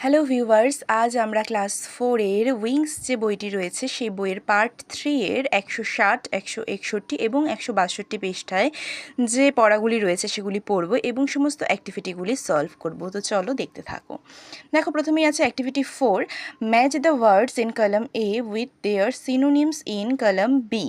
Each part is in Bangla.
হ্যালো ভিউয়ার্স, আজ আমরা ক্লাস 4 এর উইংস যে বইটি রয়েছে সেই বইয়ের পার্ট 3 এর 160, 161 এবং 162 পৃষ্ঠায় যে পড়াগুলি রয়েছে সেগুলি পড়ব এবং সমস্ত অ্যাক্টিভিটিগুলি সলভ করব। তো চলো দেখতে থাকো। দেখো, প্রথমেই আছে activity 4, match the words in column A with their synonyms in column B.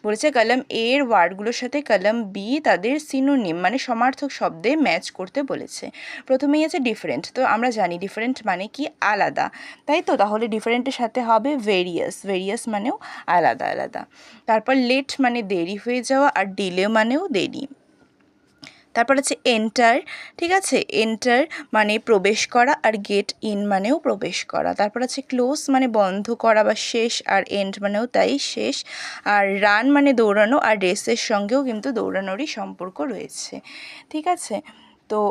বলেছে কলাম এ এর ওয়ার্ডগুলোর সাথে কলাম বি তাদের সিনোনিম মানে সমার্থক শব্দে ম্যাচ করতে বলেছে। প্রথমেই আছে ডিফারেন্ট। তো আমরা জানি ডিফারেন্ট মানে কি আলাদা, তাই তো? তাহলে ডিফারেন্টের সাথে হবে ভেরিয়াস, ভেরিয়াস মানেও আলাদা আলাদা। তারপর লেট মানে দেরি হয়ে যাওয়া, আর ডিলে মানেও দেরি। তারপর আছে এন্টার, ঠিক আছে? এন্টার মানে প্রবেশ করা, আর গেট ইন মানেও প্রবেশ করা। তারপর আছে ক্লোজ মানে বন্ধ করা বা শেষ, আর এন্ড মানেও তাই শেষ। আর রান মানে দৌড়ানো, আর রেসের সঙ্গেও কিন্তু দৌড়ানোরই সম্পর্ক রয়েছে, ঠিক আছে? তো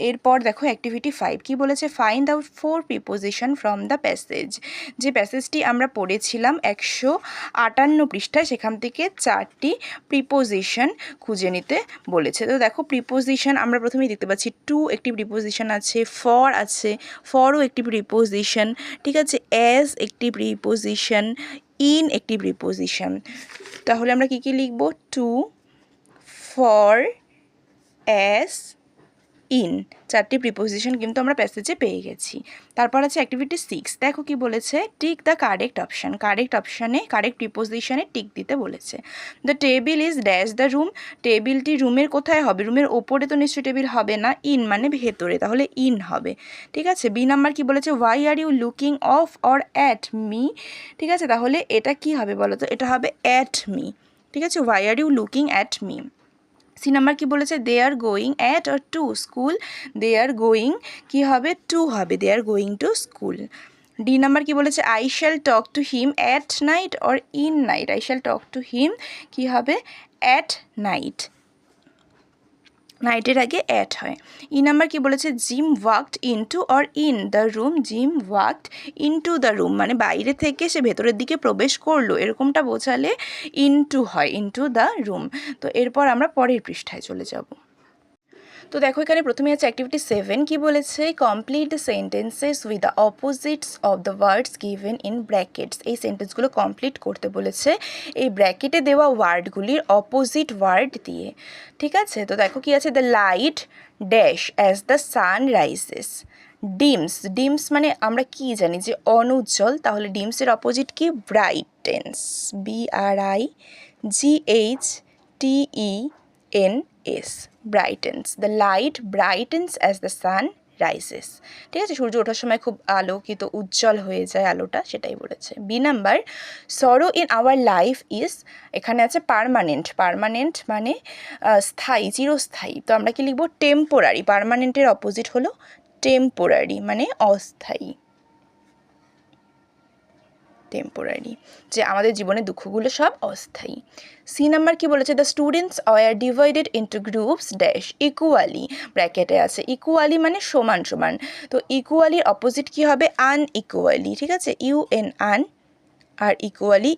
এরপর দেখো অ্যাক্টিভিটি 5 কি বলেছে, find out 4 preposition from the passage. যে প্যাসেজটি আমরা পড়েছিলাম 158 পৃষ্ঠায়, সেখান থেকে 4টি প্রিপোজিশন খুঁজে নিতে বলেছে। তো দেখো প্রিপোজিশন আমরা প্রথমেই দেখতে পাচ্ছি টু একটি প্রিপোজিশন আছে, ফর আছে, ফরও একটি প্রিপোজিশন, ঠিক আছে, অ্যাজ একটি প্রিপোজিশন, ইন একটি প্রিপোজিশন। তাহলে আমরা কি কি লিখব? টু, ফর, অ্যাজ, ইন, 4টি প্রিপোজিশন কিন্তু আমরা প্যাসেজে পেয়ে গেছি। তারপর আছে অ্যাক্টিভিটি 6, দেখো কি বলেছে, tick the correct option. Correct অপশানে কারেক্ট প্রিপোজিশনে টিক দিতে বলেছে। The table is dash the room, টেবিলটি রুমের কোথায় হবে? রুমের ওপরে তো নিশ্চয়ই টেবিল হবে না, ইন মানে ভেতরে, তাহলে ইন হবে, ঠিক আছে। বি নাম্বার কি বলেছে, why are you looking of or at me, ঠিক আছে, তাহলে এটা কি হবে বলো তো? এটা হবে অ্যাট মি, ঠিক আছে, why are you looking at me. C number কি বলেছে, they are going at or to school, they are going কি হবে? টু হবে, they are going to school. D number কি বলেছে, I shall talk to him at night or in night, I shall talk to him কি হবে? অ্যাট নাইট, নাইটের আগে অ্যাট হয়। ই নাম্বার কি বলেছে, gym walked into or in the room, gym walked into the room মানে বাইরে থেকে সে ভেতরের দিকে প্রবেশ করলো, এরকমটা বোঝালে ইনটু হয়, ইনটু দ্য রুম। তো এরপর আমরা পরের পৃষ্ঠায় চলে যাব। তো দেখো এখানে প্রথমে আছে অ্যাক্টিভিটি 7, কি বলেছে, complete the sentences with the opposites of the words given in brackets. এই সেন্টেন্সগুলো কমপ্লিট করতে বলেছে এই ব্র্যাকেটে দেওয়া ওয়ার্ডগুলির অপোজিট ওয়ার্ড দিয়ে, ঠিক আছে। তো দেখো কি আছে, the light dash as the sun rises, dims, dims মানে আমরা কি জানি যে অনুজ্জ্বল, তাহলে ডিমসের অপোজিট কি? ব্রাইটেন্স, BRIGHTENS, brightens, the light brightens as the sun rises, ঠিক আছে, সূর্য ওঠার সময় খুব আলোকিত উজ্জ্বল হয়ে যায় আলোটা, সেটাই বলেছে। বি নাম্বার, সরো ইন আওয়ার লাইফ ইজ, এখানে আছে পার্মানেন্ট, পার্মানেন্ট মানে স্থায়ী, চিরস্থায়ী, তো আমরা কি লিখব? টেম্পোরারি, পার্মানেন্টের অপোজিট হলো টেম্পোরারি মানে অস্থায়ী, টেম্পোরারি, যে আমাদের জীবনে দুঃখগুলো সব অস্থায়ী। সি নাম্বার কি বলেছে, the students are divided into groups dash equally, ব্র্যাকেটে আছে ইকুয়ালি মানে সমান সমান, তো ইকুয়ালির অপোজিট কি হবে? আনইকুয়ালি, ঠিক আছে, UN আন, আর ইকুয়ালি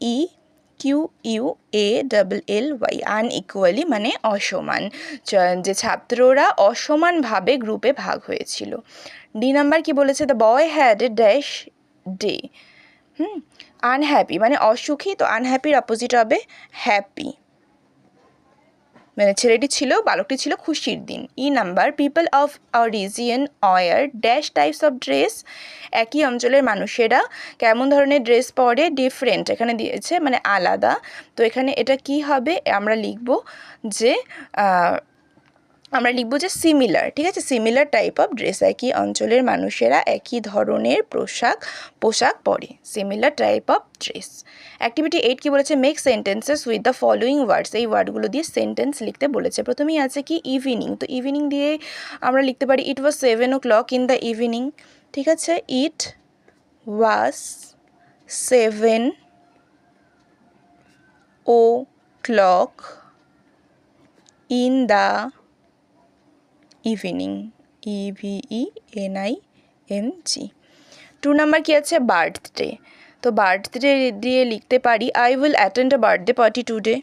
EQUALLY, আনইকুয়ালি মানে অসমান, যে ছাত্ররা অসমানভাবে গ্রুপে ভাগ হয়েছিল। ডি নাম্বার কি বলেছে, the boy had a dash day, unhappy মানে অসুখী, তো আনহ্যাপির অপোজিট হবে হ্যাপি, মানে ছেলেটি ছিল, বালকটি ছিল খুশির দিন। E number, people of a region wear dash types of dress, একই অঞ্চলের মানুষেরা কেমন ধরনের ড্রেস পরে? ডিফারেন্ট, এখানে দিয়েছে মানে আলাদা, তো এখানে এটা কি হবে? আমরা লিখব যে সিমিলার, ঠিক আছে, সিমিলার টাইপ অফ ড্রেস, একই অঞ্চলের মানুষেরা একই ধরনের পোশাক পরে, similar type of dress. Activity 8 কি বলেছে, make sentences with the following words, এই ওয়ার্ডগুলো দিয়ে সেন্টেন্স লিখতে বলেছে। প্রথমেই আছে কি ইভিনিং, তো ইভিনিং দিয়ে আমরা লিখতে পারি ইট ওয়াজ 7 o'clock ইন দ্য ইভিনিং, ঠিক আছে, ইট ওয়াজ 7 o'clock in the evening, EVENING। 2 number কি আছে, বার্থডে, তো বার্থডে দিয়ে লিখতে পারি I will attend a birthday party today,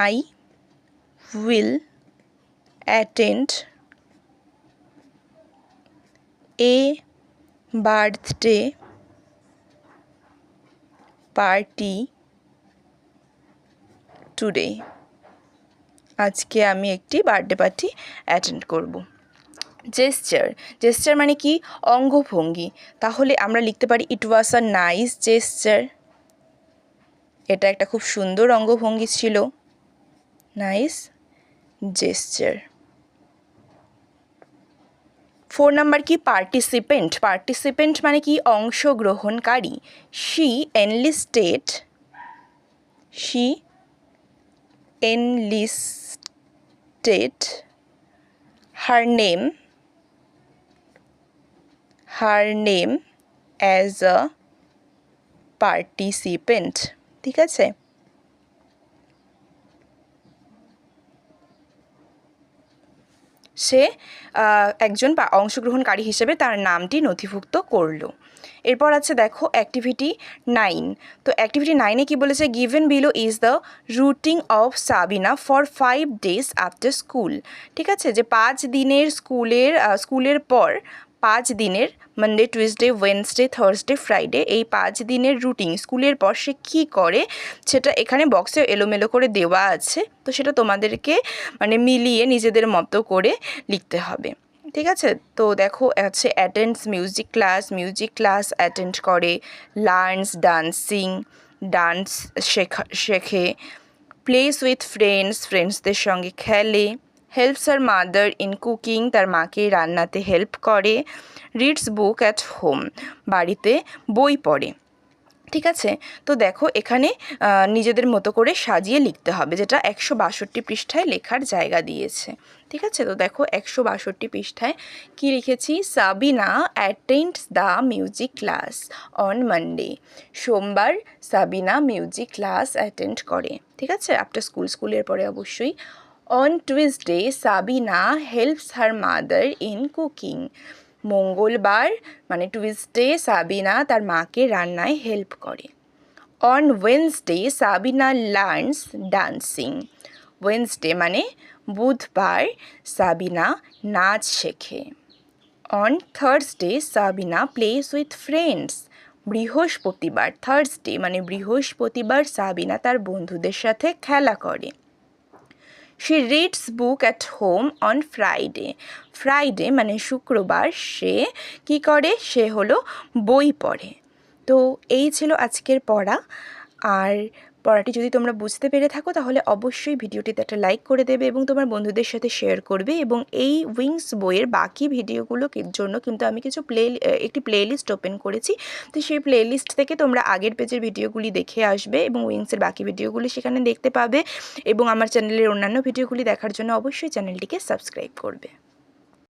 I will attend a birthday party today. আজকে আমি একটি বার্থডে পার্টি অ্যাটেন্ড করব। জেস্চার মানে কি? অঙ্গভঙ্গি। তাহলে আমরা লিখতে পারি ইট ওয়াজ আ নাইস জেস্চার। এটা একটা খুব সুন্দর অঙ্গভঙ্গি ছিল। Nice gesture. 4 নাম্বার কি? পার্টিসিপেন্ট মানে কি? অংশগ্রহণকারী। She enlisted her name as a participant। ঠিক আছে? সে একজন অংশগ্রহণকারী হিসেবে তার নামটি নথিভুক্ত করলো। এরপর আছে দেখো অ্যাক্টিভিটি 9। তো অ্যাক্টিভিটি 9-এ কী বলেছে? Given below is the routine of Sabina for 5 days after school. ঠিক আছে, যে 5 দিনের স্কুলের পর 5 দিনের Monday, Tuesday, Wednesday, Thursday, Friday, এই 5 দিনের রুটিন স্কুলের পর সে কী করে সেটা এখানে বক্সে এলোমেলো করে দেওয়া আছে। তো সেটা তোমাদেরকে মানে মিলিয়ে নিজেদের মতো করে লিখতে হবে। ঠিক আছে? তো দেখো আছে অ্যাটেন্ডস মিউজিক ক্লাস অ্যাটেন্ড করে, লার্নস ডান্স শেখে, প্লেস উইথ ফ্রেন্ডসদের সঙ্গে খেলে, helps her mother in cooking, তার মাকে রান্নাতে হেল্প করে, রিডস বুক অ্যাট হোম, বাড়িতে বই পড়ে। ঠিক আছে? তো দেখো এখানে নিজেদের মতো করে সাজিয়ে লিখতে হবে, যেটা 162 পৃষ্ঠায় লেখার জায়গা দিয়েছে। ঠিক আছে? তো দেখো 162 পৃষ্ঠায় কি লিখেছি? Sabina attends the music class on Monday. সোমবার সাবিনা মিউজিক ক্লাস অ্যাটেন্ড করে। ঠিক আছে? আফটার স্কুলের পরে অবশ্যই। On Tuesday Sabina helps her mother in cooking. মঙ্গলবার মানে টুইসডে সাবিনা তার মাকে রান্নায় হেল্প করে। On Wednesday Sabina learns dancing. Wednesday মানে বুধবার সাবিনা নাচ শেখে। On Thursday Sabina place with friends. বৃহস্পতিবার, থার্সডে মানে বৃহস্পতিবার সাবিনা তার বন্ধুদের সাথে খেলা করে। She reads book at home on Friday মানে শুক্রবার সে কী করে? সে হলো বই পড়ে। তো এই ছিল আজকের পড়া। আর পড়াটি যদি তোমরা বুঝতে পেরে থাকো তাহলে অবশ্যই ভিডিওটিতে একটা লাইক করে দেবে এবং তোমার বন্ধুদের সাথে শেয়ার করবে। এবং এই উইংস বইয়ের বাকি ভিডিওগুলোর জন্য কিন্তু আমি কিছু একটি প্লেলিস্ট ওপেন করেছি। তো সেই প্লেলিস্ট থেকে তোমরা আগের পেজের ভিডিওগুলি দেখে আসবে এবং উইংসের বাকি ভিডিওগুলি সেখানে দেখতে পাবে। এবং আমার চ্যানেলের অন্যান্য ভিডিওগুলি দেখার জন্য অবশ্যই চ্যানেলটিকে সাবস্ক্রাইব করবে।